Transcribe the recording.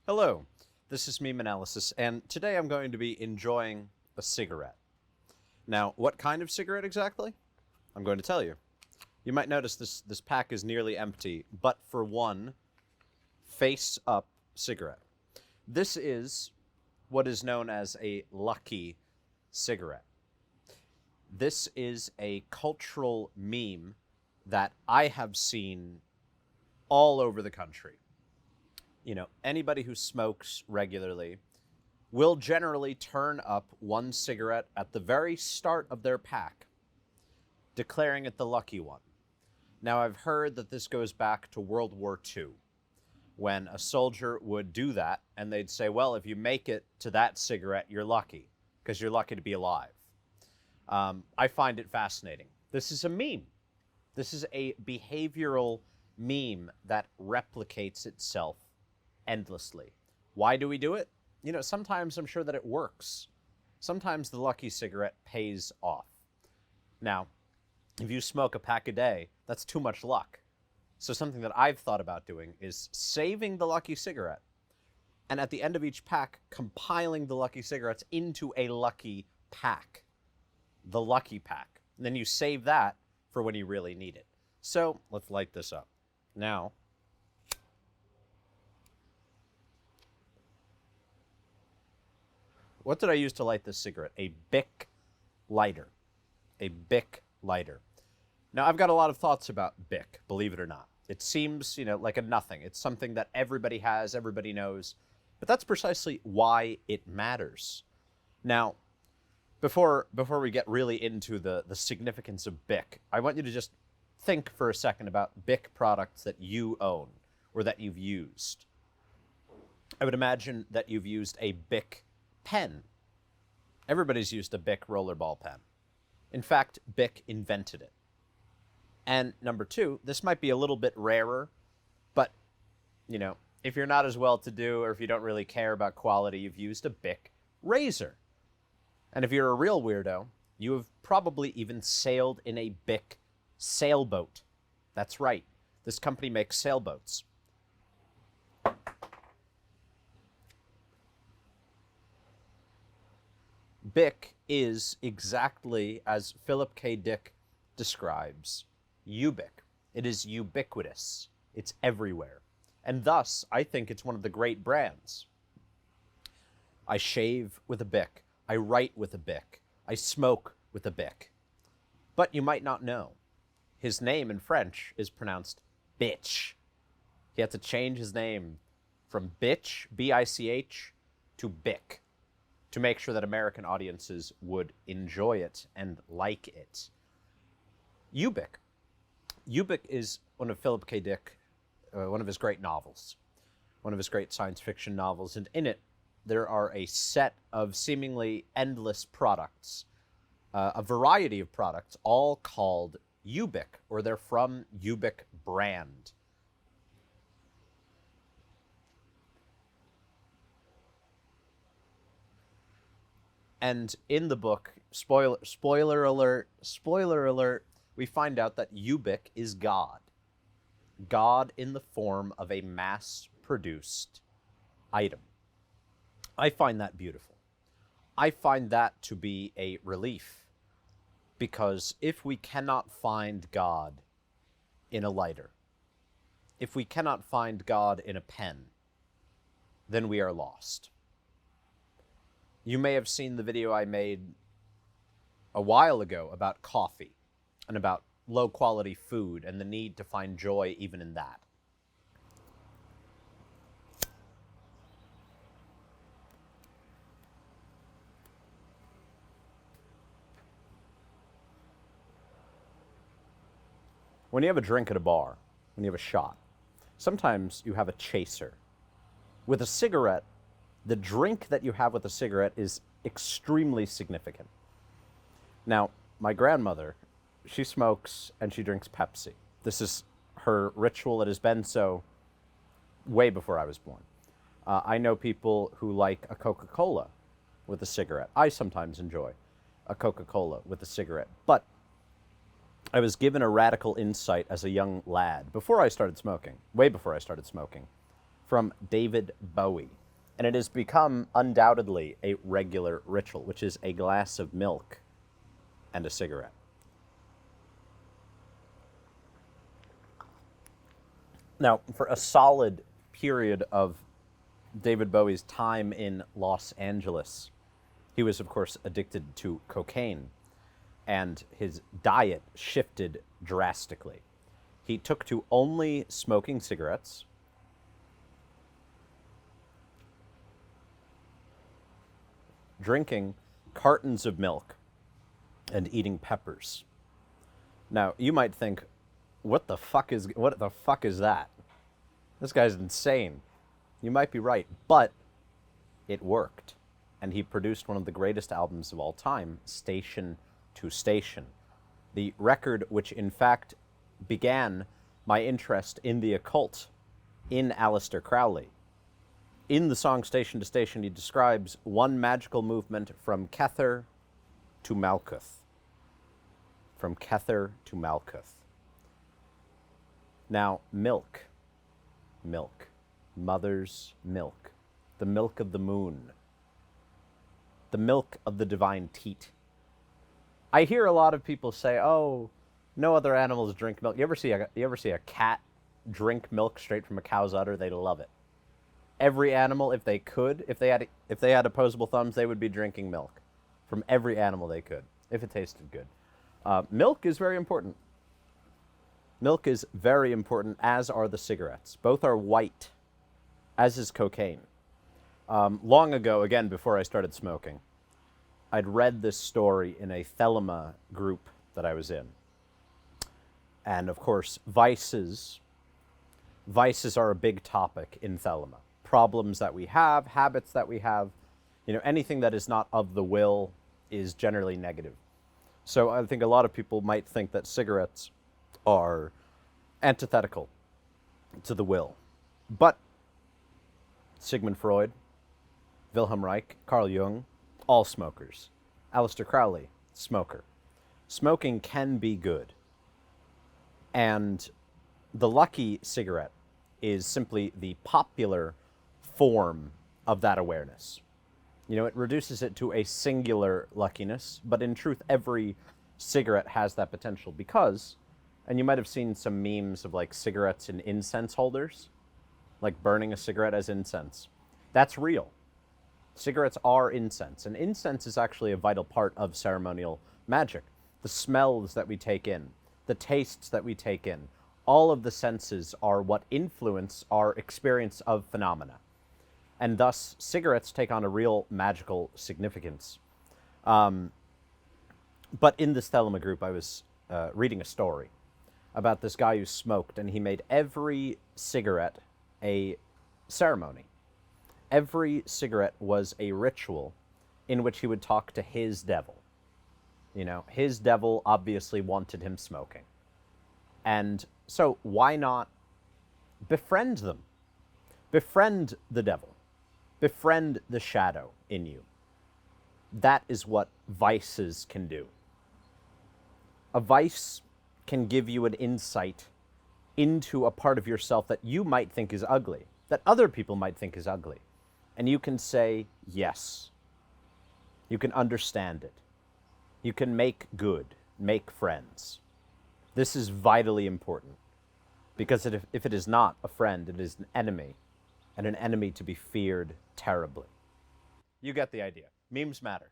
Hello, this is MemeAnalysis, and today I'm going to be enjoying a cigarette. Now, what kind of cigarette exactly? I'm going to tell you. You might notice this pack is nearly empty, but for one face-up cigarette. This is what is known as a lucky cigarette. This is a cultural meme that I have seen all over the country. You know, anybody who smokes regularly will generally turn up one cigarette at the very start of their pack, declaring it the lucky one. Now, I've heard that this goes back to World War II, when a soldier would do that, and they'd say, well, if you make it to that cigarette, you're lucky, because you're lucky to be alive. I find it fascinating. This is a meme. This is a behavioral meme that replicates itself endlessly. Why do we do it? You know, sometimes I'm sure that it works. Sometimes the lucky cigarette pays off. Now, if you smoke a pack a day, that's too much luck. So something that I've thought about doing is saving the lucky cigarette, and at the end of each pack, compiling the lucky cigarettes into a lucky pack. The lucky pack. And then you save that for when you really need it. So let's light this up. Now, what did I use to light this cigarette? A Bic lighter. A Bic lighter. Now, I've got a lot of thoughts about Bic, believe it or not. It seems, like a nothing. It's something that everybody has, everybody knows. But that's precisely why it matters. Now, before we get really into the significance of Bic, I want you to just think for a second about Bic products that you own or that you've used. I would imagine that you've used a Bic pen. Everybody's used a Bic rollerball pen. In fact, Bic invented it. And number two, this might be a little bit rarer, but, if you're not as well-to-do or if you don't really care about quality, you've used a Bic razor. And if you're a real weirdo, you have probably even sailed in a Bic sailboat. That's right. This company makes sailboats. Bic is exactly as Philip K. Dick describes Ubik. It is ubiquitous. It's everywhere. And thus, I think it's one of the great brands. I shave with a Bic. I write with a Bic. I smoke with a Bic. But you might not know. His name in French is pronounced bitch. He had to change his name from bitch, B-I-C-H, to Bic, to make sure that American audiences would enjoy it and like it. Ubik. Ubik is one of Philip K. Dick, one of his great novels, one of his great science fiction novels, and in it there are a set of seemingly endless products, a variety of products, all called Ubik, or they're from Ubik brand. And in the book, spoiler alert, we find out that Ubik is God. God in the form of a mass-produced item. I find that beautiful. I find that to be a relief, because if we cannot find God in a lighter, if we cannot find God in a pen, then we are lost. You may have seen the video I made a while ago about coffee and about low-quality food and the need to find joy even in that. When you have a drink at a bar, when you have a shot, sometimes you have a chaser. With a cigarette, the drink that you have with a cigarette is extremely significant. Now, my grandmother, she smokes and she drinks Pepsi. This is her ritual. It has been so way before I was born. I know people who like a Coca-Cola with a cigarette. I sometimes enjoy a Coca-Cola with a cigarette. But I was given a radical insight as a young lad, before I started smoking, way before I started smoking, from David Bowie. And it has become undoubtedly a regular ritual, which is a glass of milk and a cigarette. Now, for a solid period of David Bowie's time in Los Angeles, he was, of course, addicted to cocaine, and his diet shifted drastically. He took to only smoking cigarettes, drinking cartons of milk, and eating peppers. Now, you might think, what the fuck is that? This guy's insane. You might be right, but it worked. And he produced one of the greatest albums of all time, Station to Station. The record which, in fact, began my interest in the occult in Aleister Crowley. In the song Station to Station, he describes one magical movement from Kether to Malkuth. From Kether to Malkuth. Now, milk, mother's milk, the milk of the moon, the milk of the divine teat. I hear a lot of people say, "Oh, no other animals drink milk." You ever see a cat drink milk straight from a cow's udder? They'd love it. Every animal, if they had opposable thumbs, they would be drinking milk from every animal they could, if it tasted good. Milk is very important. Milk is very important, as are the cigarettes. Both are white, as is cocaine. Long ago, again, before I started smoking, I'd read this story in a Thelema group that I was in. And, of course, vices are a big topic in Thelema. Problems that we have, habits that we have, anything that is not of the will is generally negative. So I think a lot of people might think that cigarettes are antithetical to the will. But Sigmund Freud, Wilhelm Reich, Carl Jung, all smokers. Aleister Crowley, smoker. Smoking can be good. And the lucky cigarette is simply the popular form of that awareness. It reduces it to a singular luckiness, but in truth, every cigarette has that potential because, and you might have seen some memes of like cigarettes in incense holders, like burning a cigarette as incense. That's real. Cigarettes are incense, and incense is actually a vital part of ceremonial magic. The smells that we take in, the tastes that we take in, all of the senses are what influence our experience of phenomena. And thus, cigarettes take on a real magical significance. But in this Thelema group, I was reading a story about this guy who smoked, and he made every cigarette a ceremony. Every cigarette was a ritual in which he would talk to his devil. His devil obviously wanted him smoking. And so why not befriend them? Befriend the devil. Befriend the shadow in you. That is what vices can do. A vice can give you an insight into a part of yourself that you might think is ugly, that other people might think is ugly. And you can say yes. You can understand it. You can make good, make friends. This is vitally important, because if it is not a friend, it is an enemy, and an enemy to be feared terribly. You get the idea. Memes matter.